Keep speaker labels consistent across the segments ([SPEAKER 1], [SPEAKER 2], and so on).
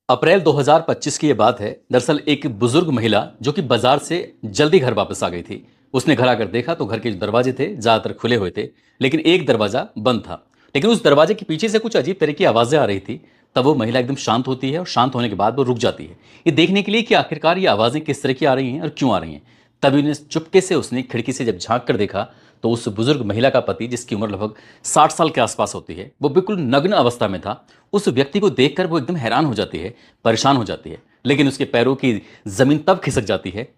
[SPEAKER 1] अप्रैल 2025 की ये बात है। दरअसल एक बुजुर्ग महिला जो कि बाजार से जल्दी घर वापस आ गई थी। उसने घर आकर देखा तो घर के जो दरवाजे थे ज्यादातर खुले हुए थे, लेकिन एक दरवाजा बंद था। लेकिन उस दरवाजे के पीछे से कुछ अजीब तरह की आवाजें आ रही थी। तब वो महिला एकदम शांत होती है और शांत होने के बाद वो रुक जाती है, ये देखने के लिए कि आखिरकार ये आवाजें किस तरह की आ रही हैं और क्यों आ रही हैं। तभी उन्हें चुपके से उसने खिड़की से जब झांक कर देखा तो उस बुजुर्ग महिला का पति, जिसकी उम्र लगभग 60 साल के आसपास होती है, वो बिल्कुल नग्न अवस्था में था। उस व्यक्ति को देखकर वो एकदम हैरान हो जाती है, परेशान हो जाती है। लेकिन उसके पैरों की जमीन तब खिसक जाती है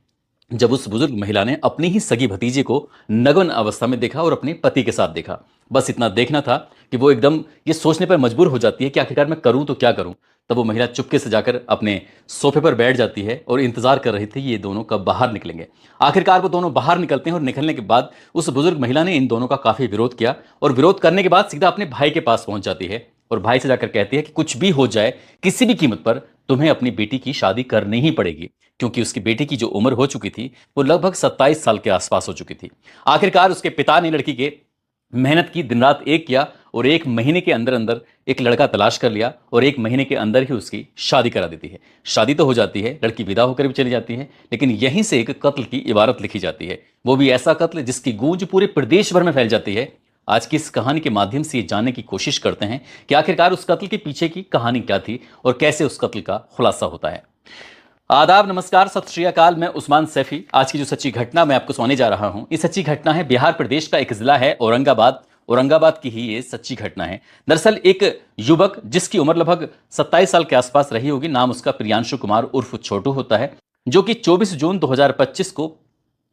[SPEAKER 1] जब उस बुजुर्ग महिला ने अपनी ही सगी भतीजे को नग्न अवस्था में देखा और अपने पति के साथ देखा। बस इतना देखना था कि वो एकदम ये सोचने पर मजबूर हो जाती है कि आखिरकार मैं करूं तो क्या करूं। तब वो महिला चुपके से जाकर अपने सोफे पर बैठ जाती है और इंतजार कर रही थी ये दोनों कब बाहर निकलेंगे। आखिरकार वो दोनों बाहर निकलते हैं और निकलने के बाद उस बुजुर्ग महिला ने इन दोनों का काफी विरोध किया और विरोध करने के बाद सीधा अपने भाई के पास पहुंच जाती है और भाई से जाकर कहती है कि कुछ भी हो जाए, किसी भी कीमत पर तुम्हें अपनी बेटी की शादी करनी ही पड़ेगी, क्योंकि उसकी बेटी की जो उम्र हो चुकी थी वो लगभग 27 साल के आसपास हो चुकी थी। आखिरकार उसके पिता ने लड़की के मेहनत की, दिन रात एक किया और 1 महीने के अंदर अंदर एक लड़का तलाश कर लिया और 1 महीने के अंदर ही उसकी शादी करा देती है। शादी तो हो जाती है, लड़की विदा होकर भी चली जाती है, लेकिन यहीं से एक कत्ल की इबारत लिखी जाती है। वो भी ऐसा कत्ल जिसकी गूंज पूरे प्रदेश भर में फैल जाती है। आज की इस कहानी के माध्यम से ये जानने की कोशिश करते हैं कि आखिरकार उस कत्ल के पीछे की कहानी क्या थी और कैसे उस कत्ल का खुलासा होता है। आदाब, नमस्कार, सत श्री अकाल। मैं उस्मान सैफी। आज की जो सच्ची घटना मैं आपको सुनाने जा रहा हूं, ये सच्ची घटना है बिहार प्रदेश का एक जिला है औरंगाबाद। औरंगाबाद की ही ये सच्ची घटना है। दरअसल एक युवक जिसकी उम्र लगभग 27 साल के आसपास रही होगी, नाम उसका प्रियांशु कुमार उर्फ छोटू होता है, जो कि 24 जून 2025 को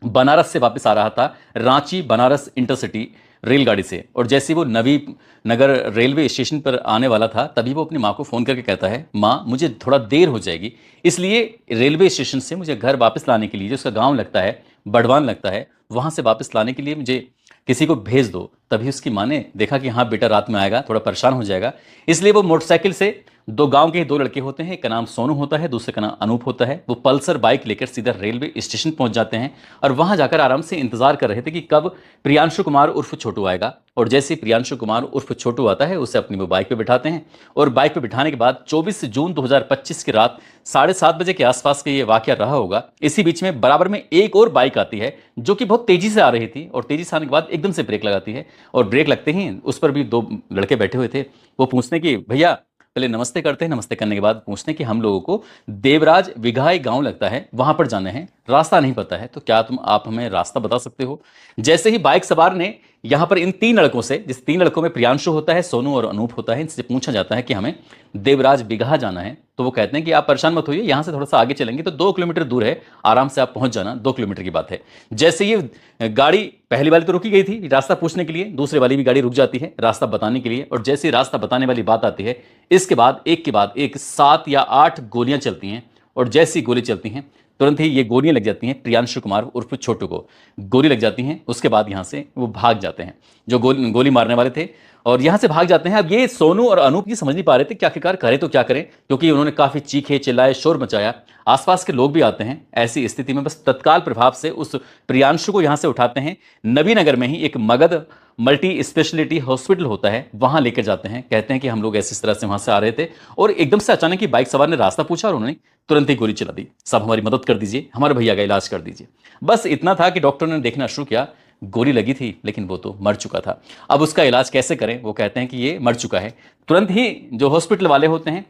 [SPEAKER 1] बनारस से वापस आ रहा था, रांची बनारस इंटरसिटी रेलगाड़ी से। और जैसे वो नवी नगर रेलवे स्टेशन पर आने वाला था, तभी वो अपनी माँ को फ़ोन करके कहता है, माँ मुझे थोड़ा देर हो जाएगी, इसलिए रेलवे स्टेशन से मुझे घर वापस लाने के लिए, जो उसका गांव लगता है बड़वान लगता है, वहाँ से वापस लाने के लिए मुझे किसी को भेज दो। तभी उसकी माँ ने देखा कि हाँ बेटा रात में आएगा, थोड़ा परेशान हो जाएगा, इसलिए वो मोटरसाइकिल से, दो गांव के ही दो लड़के होते हैं, एक का नाम सोनू होता है, दूसरे का नाम अनूप होता है, वो पल्सर बाइक लेकर सीधा रेलवे स्टेशन पहुंच जाते हैं और वहां जाकर आराम से इंतजार कर रहे थे कि कब प्रियांशु कुमार उर्फ छोटू आएगा। और जैसे ही प्रियांशु कुमार उर्फ छोटू आता है, उसे अपनी वो बाइक पे बिठाते हैं और बाइक पे बिठाने के बाद 24 जून 2025 की रात 7:30 बजे के आसपास का ये वाकया रहा होगा। इसी बीच में बराबर में एक और बाइक आती है जो कि बहुत तेजी से आ रही थी और तेजी से आने के बाद एकदम से ब्रेक लगाती है और ब्रेक लगते ही उस पर भी दो लड़के बैठे हुए थे। वो पूछने की भैया, पहले नमस्ते करते हैं, नमस्ते करने के बाद पूछते हैं कि हम लोगों को देवराज विघाई गांव लगता है, वहां पर जाना है, रास्ता नहीं पता है, तो क्या आप हमें रास्ता बता सकते हो। जैसे ही बाइक सवार ने यहां पर इन 3 लड़कों से, जिस 3 लड़कों में प्रियांशु होता है, सोनू और अनूप होता है, इनसे पूछा जाता है कि हमें देवराज बिगहा जाना है, तो वो कहते हैं कि आप परेशान मत होइए, यहां से थोड़ा सा आगे चलेंगे तो 2 किलोमीटर दूर है, आराम से आप पहुंच जाना, 2 किलोमीटर की बात है। जैसे ये गाड़ी, पहली वाली तो रुकी गई थी रास्ता पूछने के लिए, दूसरी वाली भी गाड़ी रुक जाती है रास्ता बताने के लिए। और जैसे ही रास्ता बताने वाली बात आती है, इसके बाद एक के बाद एक 7 या 8 गोलियां चलती हैं और जैसी गोली चलती हैं तुरंत ही ये गोलियां लग जाती हैं प्रियांशु कुमार उर्फ छोटू को, गोली लग जाती हैं। उसके बाद यहां से वो भाग जाते हैं, जो गोली मारने वाले थे, और यहां से भाग जाते हैं। अब ये सोनू और अनूप ये समझ नहीं पा रहे थे कि आखिरकार करें तो क्या करें, क्योंकि उन्होंने काफी चीखे चिल्लाए, शोर मचाया, आसपास के लोग भी आते हैं। ऐसी स्थिति में बस तत्काल प्रभाव से उस प्रियांशु को यहां से उठाते हैं, नबीनगर में ही एक मगध मल्टी स्पेशलिटी हॉस्पिटल होता है, वहां लेकर जाते हैं। कहते हैं कि हम लोग ऐसी तरह से वहां से आ रहे थे और एकदम से अचानक ही बाइक सवार ने रास्ता पूछा और उन्होंने तुरंत ही गोली चला दी। सब हमारी मदद कर दीजिए, हमारे भैया का इलाज कर दीजिए। बस इतना था कि डॉक्टर ने देखना शुरू किया, गोली लगी थी लेकिन वो तो मर चुका था। अब उसका इलाज कैसे करें, वो कहते हैं कि ये मर चुका है। तुरंत ही जो हॉस्पिटल वाले होते हैं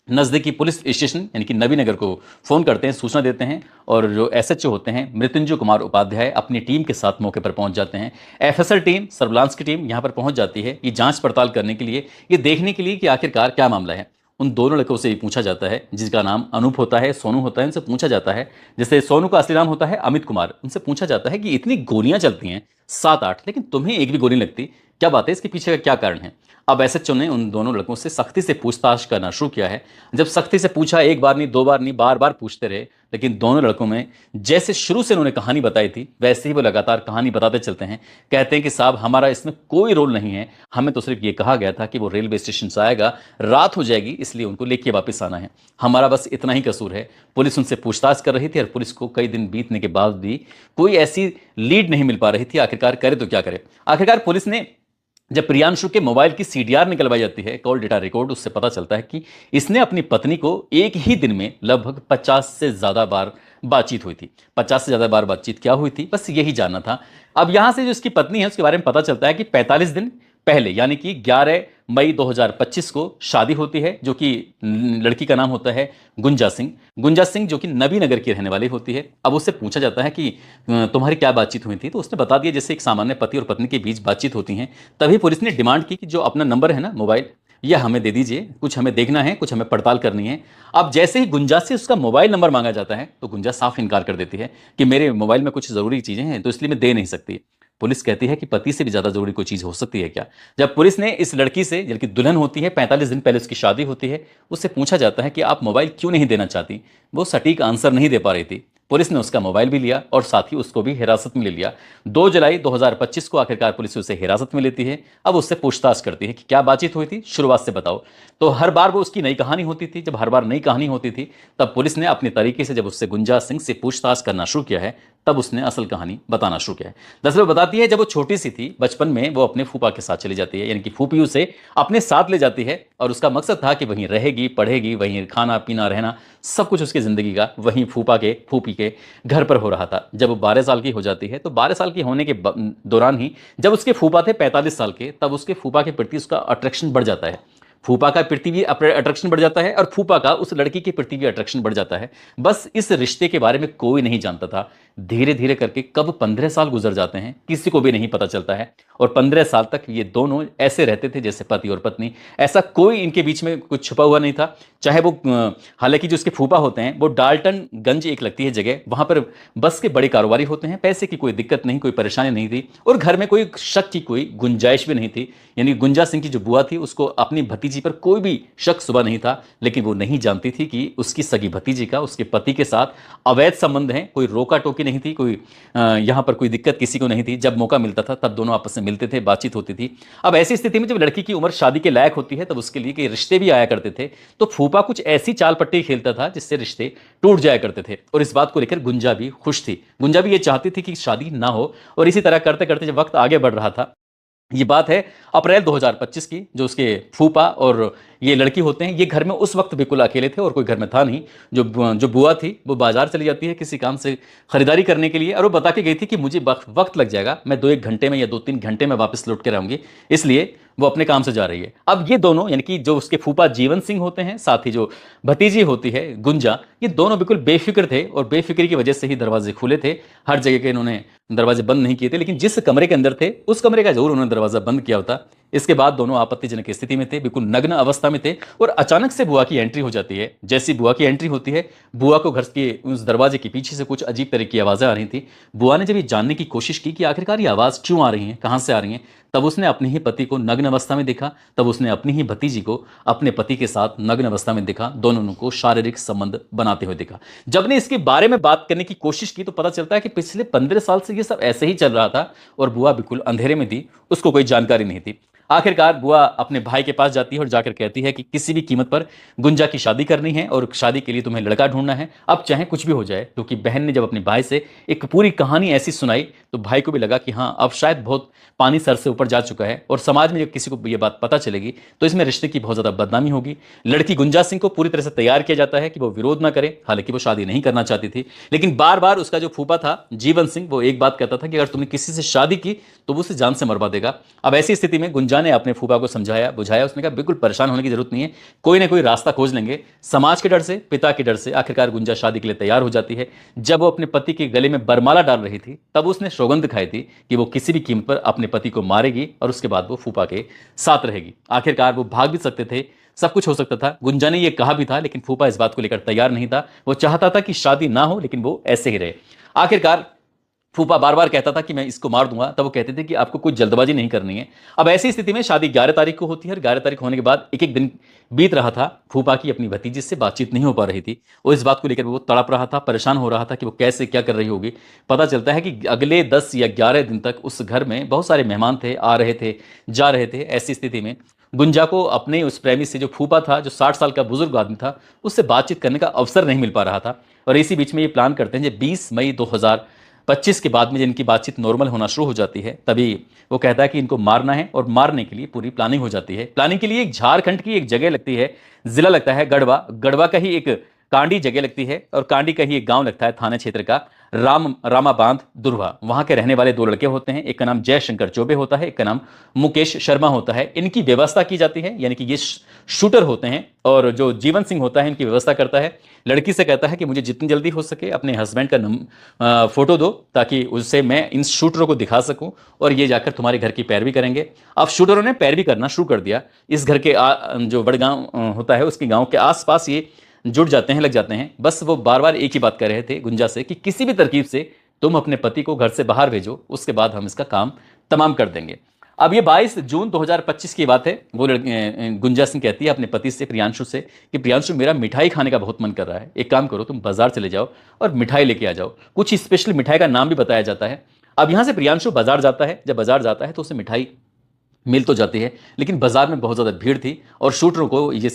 [SPEAKER 1] नज़दीकी पुलिस स्टेशन यानी कि नबीनगर को फ़ोन करते हैं, सूचना देते हैं, और जो एसएचओ होते हैं मृत्युंजय कुमार उपाध्याय अपनी टीम के साथ मौके पर पहुंच जाते हैं। एफएसएल टीम, सर्विलांस की टीम यहां पर पहुंच जाती है, ये जांच पड़ताल करने के लिए, ये देखने के लिए कि आखिरकार क्या मामला है। उन दोनों लड़कों से भी पूछा जाता है, जिसका नाम अनूप होता है, सोनू होता है, उनसे पूछा जाता है, जैसे सोनू का असली नाम होता है अमित कुमार, उनसे पूछा जाता है कि इतनी गोलियां चलती हैं 7-8, लेकिन तुम्हें एक भी गोली लगती, क्या बात है, इसके पीछे का क्या कारण है। अब एसएचओ ने उन दोनों लड़कों से सख्ती से पूछताछ करना शुरू किया है। जब सख्ती से पूछा, एक बार नहीं, 2 बार नहीं, बार बार पूछते रहे, लेकिन दोनों लड़कों में जैसे शुरू से उन्होंने कहानी बताई थी वैसे ही वो लगातार कहानी बताते चलते हैं। कहते हैं कि साहब हमारा इसमें कोई रोल नहीं है, हमें तो सिर्फ ये कहा गया था कि वो रेलवे स्टेशन से आएगा, रात हो जाएगी, इसलिए उनको लेके वापस आना है, हमारा बस इतना ही कसूर है। पुलिस उनसे पूछताछ कर रही थी और पुलिस को कई दिन बीतने के बाद भी कोई ऐसी लीड नहीं मिल पा रही थी, आखिरकार करे तो क्या करे। आखिरकार पुलिस ने जब प्रियांशु के मोबाइल की सीडीआर निकलवाई जाती है, कॉल डेटा रिकॉर्ड, उससे पता चलता है कि इसने अपनी पत्नी को एक ही दिन में लगभग 50 से ज्यादा बार बातचीत हुई थी। 50 से ज्यादा बार बातचीत क्या हुई थी, बस यही जानना था। अब यहां से जो इसकी पत्नी है उसके बारे में पता चलता है कि 45 दिन पहले यानी कि 11 मई 2025 को शादी होती है, जो कि लड़की का नाम होता है गुंजा सिंह। गुंजा सिंह जो कि नबी नगर की रहने वाली होती है। अब उससे पूछा जाता है कि तुम्हारी क्या बातचीत हुई थी, तो उसने बता दिया जैसे एक सामान्य पति और पत्नी के बीच बातचीत होती है। तभी पुलिस ने डिमांड की कि जो अपना नंबर है ना मोबाइल, यह हमें दे दीजिए, कुछ हमें देखना है, कुछ हमें पड़ताल करनी है। अब जैसे ही गुंजा से उसका मोबाइल नंबर मांगा जाता है तो गुंजा साफ इनकार कर देती है कि मेरे मोबाइल में कुछ जरूरी चीजें हैं तो इसलिए मैं दे नहीं सकती। पुलिस कहती है कि पति से भी ज्यादा जरूरी कोई चीज हो सकती है क्या। जब पुलिस ने इस लड़की से, जबकि दुल्हन होती है, 45 दिन पहले उसकी शादी होती है, उससे पूछा जाता है कि आप मोबाइल क्यों नहीं देना चाहती, वो सटीक आंसर नहीं दे पा रही थी। पुलिस ने उसका मोबाइल भी लिया और साथ ही उसको भी हिरासत में ले लिया। 2 जुलाई 2025 को आखिरकार पुलिस उसे हिरासत में लेती है। अब उससे पूछताछ करती है कि क्या बातचीत हुई थी, शुरुआत से बताओ। तो हर बार वो उसकी नई कहानी होती थी। जब हर बार नई कहानी होती थी तब पुलिस ने अपने तरीके से जब उससे गुंजा सिंह से पूछताछ करना शुरू किया है, तब उसने असल कहानी बताना शुरू किया है। दरअसल वो बताती है जब वो छोटी सी थी, बचपन में वो अपने फूफा के साथ चली जाती है, यानी कि फूफी उसे अपने साथ ले जाती है और उसका मकसद था कि वहीं रहेगी, पढ़ेगी, वहीं खाना पीना रहना सब कुछ उसकी जिंदगी का वहीं फूफी के घर पर हो रहा था। जब वो 12 साल की हो जाती है तो 12 साल की होने के दौरान ही जब उसके फूफा थे 45 साल के, तब उसके फूफा के प्रति उसका अट्रैक्शन बढ़ जाता है। फूफा का प्रति भी अट्रैक्शन बढ़ जाता है और फूफा का उस लड़की के प्रति भी अट्रैक्शन बढ़ जाता है। बस इस रिश्ते के बारे में कोई नहीं जानता था। धीरे धीरे करके कब 15 साल गुजर जाते हैं किसी को भी नहीं पता चलता है और 15 साल तक ये दोनों ऐसे रहते थे जैसे पति और पत्नी। ऐसा कोई इनके बीच में कुछ छुपा हुआ नहीं था। चाहे वो हालांकि जो उसके फूफा होते हैं वो डाल्टनगंज एक लगती है जगह, वहां पर बस के बड़े कारोबारी होते हैं, पैसे की कोई दिक्कत नहीं, कोई परेशानी नहीं थी और घर में कोई शक की कोई गुंजाइश भी नहीं थी। यानी गुंजा सिंह की जो बुआ थी उसको अपनी भतीजी पर कोई भी शक सुबह नहीं था, लेकिन वो नहीं जानती थी कि उसकी सगी भतीजी का उसके पति के साथ अवैध संबंध है। कोई रोका टोकी नहीं थी, कोई यहाँ पर कोई दिक्कत किसी को नहीं थी। जब मौका मिलता था तब दोनों आपस में मिलते थे, बातचीत होती थी। अब ऐसी स्थिति में जब लड़की की उम्र शादी के लायक होती है तब उसके लिए कई रिश्ते भी आया करते थे। तो फूफा कुछ ऐसी चाल पट्टी खेलता था जिससे रिश्ते टूट जाया करते थे और इस बात को लेकर गुंजा भी खुश थी। गुंजा भी ये चाहती थी कि शादी ना हो और इसी तरह करते करते जब वक्त आगे बढ़ रहा था, ये बात है अप्रैल 2025 की, जो उसके फूफा और ये लड़की होते हैं ये घर में उस वक्त बिल्कुल अकेले थे और कोई घर में था नहीं। जो बुआ थी वो बाजार चली जाती है किसी काम से खरीदारी करने के लिए और वो बता के गई थी कि मुझे वक्त लग जाएगा, मैं 2-1 घंटे में या 2-3 घंटे में वापस लौट के रहूंगी, इसलिए वो अपने काम से जा रही है। अब ये दोनों यानी कि जो उसके फूफा जीवन सिंह होते हैं, साथ ही जो भतीजी होती है गुंजा, ये दोनों बिल्कुल बेफिक्र थे और बेफिक्री की वजह से ही दरवाजे खुले थे। हर जगह के इन्होंने दरवाजे बंद नहीं किए थे, लेकिन जिस कमरे के अंदर थे उस कमरे का जरूर उन्होंने दरवाजा बंद किया होता। इसके बाद दोनों आपत्तिजनक स्थिति में थे, बिल्कुल नग्न अवस्था में थे और अचानक से बुआ की एंट्री हो जाती है। जैसी बुआ की एंट्री होती है, बुआ को घर के उस दरवाजे के पीछे से कुछ अजीब तरह की आवाजें आ रही थी। बुआ ने जब ये जानने की कोशिश की कि आखिरकार ये आवाज क्यों आ रही है, कहां से आ रही है, तब उसने अपने ही पति को नग्न अवस्था में देखा। तब उसने अपनी ही भतीजी को अपने पति के साथ नग्न अवस्था में देखा, दोनों को शारीरिक संबंध बनाते हुए देखा। जब ने इसके बारे में बात करने की कोशिश की तो पता चलता है कि पिछले 15 साल से ये सब ऐसे ही चल रहा था और बुआ बिल्कुल अंधेरे में थी, उसको कोई जानकारी नहीं थी। आखिरकार बुआ अपने भाई के पास जाती है और जाकर कहती है कि किसी भी कीमत पर गुंजा की शादी करनी है और शादी के लिए तुम्हें लड़का ढूंढना है, अब चाहे कुछ भी हो जाए। क्योंकि बहन ने जब अपने भाई से एक पूरी कहानी ऐसी सुनाई तो भाई को भी लगा कि हाँ अब शायद बहुत पानी सर से ऊपर जा चुका है और समाज में जब किसी को ये बात पता चलेगी तो इसमें रिश्ते की बहुत ज्यादा बदनामी होगी। लड़की गुंजा सिंह को पूरी तरह से तैयार किया जाता है कि वो विरोध ना करे, हालांकि वो शादी नहीं करना चाहती थी, लेकिन बार बार उसका जो फूफा था जीवन सिंह वो एक बात कहता था कि अगर तुमने किसी से शादी की तो वो उसे जान से मरवा देगा। अब ऐसी स्थिति में गुंजा ने अपने फूफा को समझाया बुझाया, उसने कहा बिल्कुल परेशान होने की जरूरत नहीं है, कोई ना कोई रास्ता खोज लेंगे। समाज के डर से, पिता के डर से आखिरकार गुंजा शादी के लिए तैयार हो जाती है। जब वो अपने पति के गले में बरमाला डाल रही थी तब उसने सौगंध खाई थी कि वो किसी भी कीमत पर अपने पति को मारेगी और उसके बाद वो फूफा के साथ रहेगी। आखिरकार वो भाग भी सकते थे, सब कुछ हो सकता था। गुंजा ने ये कहा भी था, लेकिन फूफा इस बात को लेकर तैयार नहीं था। वो चाहता था कि शादी ना हो लेकिन वो ऐसे ही रहे। आखिरकार फूफा बार बार कहता था कि मैं इसको मार दूंगा, तब वो कहते थे कि आपको कोई जल्दबाजी नहीं करनी है। अब ऐसी स्थिति में शादी 11 तारीख को होती है और 11 तारीख होने के बाद एक एक दिन बीत रहा था, फूफा की अपनी भतीजी से बातचीत नहीं हो पा रही थी। वो इस बात को लेकर वो तड़प रहा था, परेशान हो रहा था कि वो कैसे क्या कर रही होगी। पता चलता है कि अगले 10 या 11 दिन तक उस घर में बहुत सारे मेहमान थे, आ रहे थे जा रहे थे। ऐसी स्थिति में गुंजा को अपने उस प्रेमी से, जो फूफा था, जो 60 साल का बुजुर्ग आदमी था, उससे बातचीत करने का अवसर नहीं मिल पा रहा था। और इसी बीच में ये प्लान करते हैं, जब 20 मई 25 के बाद में जिनकी बातचीत नॉर्मल होना शुरू हो जाती है, तभी वो कहता है कि इनको मारना है और मारने के लिए पूरी प्लानिंग हो जाती है। प्लानिंग के लिए एक झारखंड की एक जगह लगती है, जिला लगता है गढ़वा, गढ़वा का ही एक कांडी जगह लगती है और कांडी का ही एक गांव लगता है थाना क्षेत्र का रामा बांध दुर्वा। वहां के रहने वाले 2 लड़के होते हैं, एक का नाम जयशंकर चौबे होता है, एक का नाम मुकेश शर्मा होता है। इनकी व्यवस्था की जाती है, यानी कि ये शूटर होते हैं और जो जीवन सिंह होता है इनकी व्यवस्था करता है। लड़की से कहता है कि मुझे जितनी जल्दी हो सके अपने हस्बैंड का फोटो दो ताकि उससे मैं इन शूटरों को दिखा सकूं और ये जाकर तुम्हारे घर की पैरवी करेंगे। अब शूटरों ने पैरवी करना शुरू कर दिया। इस घर के जो बड़गांव होता है उसके गांव के आसपास ये जुट जाते हैं, लग जाते हैं। बस वो बार बार एक ही बात कर रहे थे गुंजा से कि किसी भी तरकीब से तुम अपने पति को घर से बाहर भेजो, उसके बाद हम इसका काम तमाम कर देंगे। अब ये 22 जून 2025 की बात है। वो गुंजा सिंह कहती है अपने पति से, प्रियांशु से, कि प्रियांशु मेरा मिठाई खाने का बहुत मन कर रहा है, एक काम करो तुम बाजार चले जाओ और मिठाई लेके आ जाओ। कुछ स्पेशल मिठाई का नाम भी बताया जाता है। अब यहां से प्रियांशु बाजार जाता है। जब बाजार जाता है तो उसे मिठाई मिल तो जाती है, लेकिन बाजार में बहुत ज़्यादा भीड़ थी और शूटरों को ये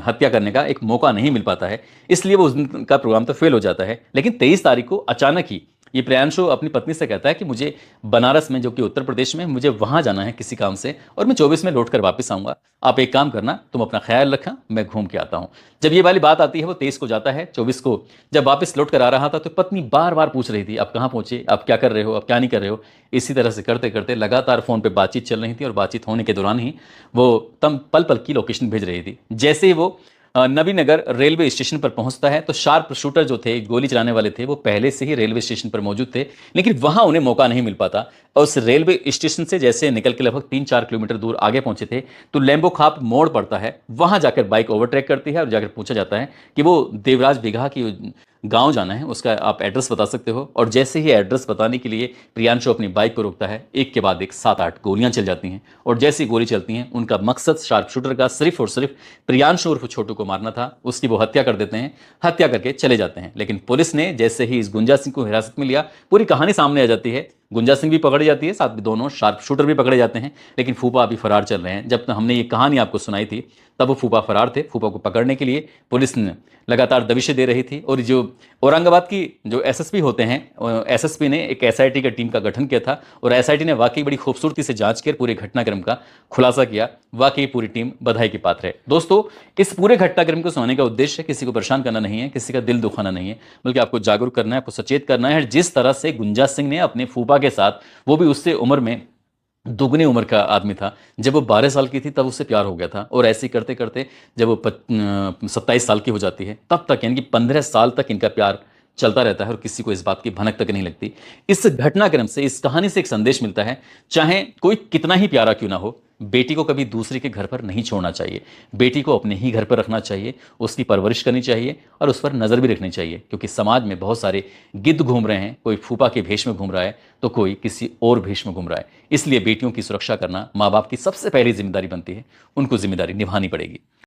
[SPEAKER 1] हत्या करने का एक मौका नहीं मिल पाता है, इसलिए वो उस दिन का प्रोग्राम तो फेल हो जाता है। लेकिन 23 तारीख को अचानक ही ये प्रियांशु अपनी पत्नी से कहता है कि मुझे बनारस में, जो कि उत्तर प्रदेश में, मुझे वहां जाना है किसी काम से और मैं 24 में लौट कर वापस आऊंगा। आप एक काम करना, तुम अपना ख्याल रखना, मैं घूम के आता हूं। जब ये वाली बात आती है वो 23 को जाता है। 24 को जब वापस लौट कर आ रहा था तो पत्नी बार बार पूछ रही थी, आप कहाँ पहुंचे, आप क्या कर रहे हो, आप क्या नहीं कर रहे हो। इसी तरह से करते करते लगातार फोन पे बातचीत चल रही थी और बातचीत होने के दौरान ही वो तम पल पल की लोकेशन भेज रही थी। जैसे ही वो नबीनगर रेलवे स्टेशन पर पहुंचता है तो शार्प शूटर जो थे, गोली चलाने वाले थे, वो पहले से ही रेलवे स्टेशन पर मौजूद थे, लेकिन वहां उन्हें मौका नहीं मिल पाता। और उस रेलवे स्टेशन से जैसे निकल के लगभग 3-4 किलोमीटर दूर आगे पहुंचे थे तो लैम्बो खाप मोड़ पड़ता है। वहां जाकर बाइक ओवरटेक करती है और जाकर पूछा जाता है कि वो देवराज बिघा की गांव जाना है, उसका आप एड्रेस बता सकते हो। और जैसे ही एड्रेस बताने के लिए प्रियांशु अपनी बाइक को रोकता है, एक के बाद एक 7-8 गोलियां चल जाती हैं। और जैसी गोली चलती हैं, उनका मकसद शार्प शूटर का सिर्फ और सिर्फ प्रियांशु उर्फ छोटू को मारना था। उसकी वो हत्या कर देते हैं, हत्या करके चले जाते हैं। लेकिन पुलिस ने जैसे ही इस गुंजा सिंह को हिरासत में लिया, पूरी कहानी सामने आ जाती है। गुंजा सिंह भी पकड़ी जाती है, साथ में दोनों शार्प शूटर भी पकड़े जाते हैं, लेकिन फूफा अभी फरार चल रहे हैं। जब हमने ये कहानी आपको सुनाई थी तब वो फूफा फरार थे। फूफा को पकड़ने के लिए पुलिस ने लगातार दबिशें दे रही थी। और जो औरंगाबाद की जो एसएसपी होते हैं, एसएसपी ने एक एसआईटी का टीम का गठन किया था और एसआईटी ने वाकई बड़ी खूबसूरती से जांच कर पूरे घटनाक्रम का खुलासा किया। वाकई पूरी टीम बधाई की पात्र है। दोस्तों, इस पूरे घटनाक्रम को सुनाने का उद्देश्य किसी को परेशान करना नहीं है, किसी का दिल दुखाना नहीं है, बल्कि आपको जागरूक करना है, आपको सचेत करना है। जिस तरह से गुंजा सिंह ने अपने फूफा के साथ, वो भी उससे उम्र में दुगनी उम्र का आदमी था, जब वो 12 साल की थी तब उससे प्यार हो गया था, और ऐसे ही करते करते जब वो 27 साल की हो जाती है तब तक, यानी कि 15 साल तक इनका प्यार चलता रहता है और किसी को इस बात की भनक तक नहीं लगती। इस घटनाक्रम से, इस कहानी से एक संदेश मिलता है, चाहे कोई कितना ही प्यारा क्यों ना हो, बेटी को कभी दूसरे के घर पर नहीं छोड़ना चाहिए। बेटी को अपने ही घर पर रखना चाहिए, उसकी परवरिश करनी चाहिए और उस पर नज़र भी रखनी चाहिए। क्योंकि समाज में बहुत सारे गिद्ध घूम रहे हैं, कोई फूफा के भेष में घूम रहा है तो कोई किसी और भेष में घूम रहा है। इसलिए बेटियों की सुरक्षा करना माँ बाप की सबसे पहली जिम्मेदारी बनती है, उनको जिम्मेदारी निभानी पड़ेगी।